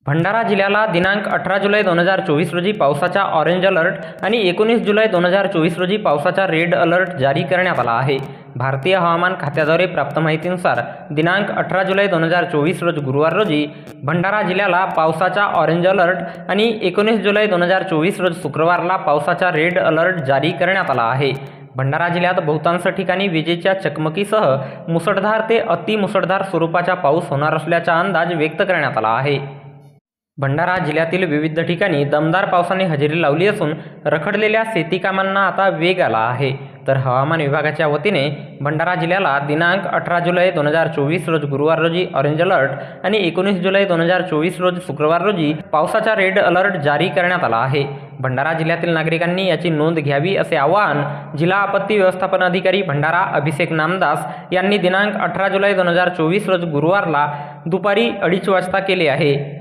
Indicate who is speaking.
Speaker 1: भंडारा जिल्ह्याला दिनांक 18 जुलै 2024 रोजी पावसाचा ऑरेंज अलर्ट आणि 19 जुलै 2024 रोजी पावसाचा रेड अलर्ट जारी करण्यात आला आहे। भारतीय हवामान खात्याद्वारे प्राप्त माहितीनुसार दिनांक 18 जुलै 2024 रोज गुरुवार रोजी भंडारा जिल्ह्याला पावसाचा ऑरेंज अलर्ट आणि 19 जुलै 2024 रोज शुक्रवारला पावसाचा रेड अलर्ट जारी करण्यात आला आहे। भंडारा जिल्ह्यात बहुतांश ठिकाणी विजेच्या चकमकीसह मुसळधार ते अतिमुसळधार स्वरूपाचा पाऊस होणार असल्याचा अंदाज व्यक्त करण्यात आला आहे। भंडारा जिल्ह्यातील विविध ठिकाणी दमदार पावसाने हजेरी लावली असून रखडलेल्या शेती कामांना आता वेग आला आहे। तर हवामान विभागाच्या वतीने भंडारा जिल्ह्याला दिनांक 18 जुलै 2024 रोज गुरुवार रोजी ऑरेंज अलर्ट आणि 19 जुलै 2024 रोज शुक्रवार रोजी पावसाचा रेड अलर्ट जारी करण्यात आला आहे। भंडारा जिल्ह्यातील नागरिकांनी याची नोंद घ्यावी असे आवाहन जिल्हा आपत्ती व्यवस्थापन अधिकारी भंडारा अभिषेक नामदास यांनी दिनांक 18 जुलै 2024 रोज गुरुवारला दुपारी 2:30 वाजता केले आहे।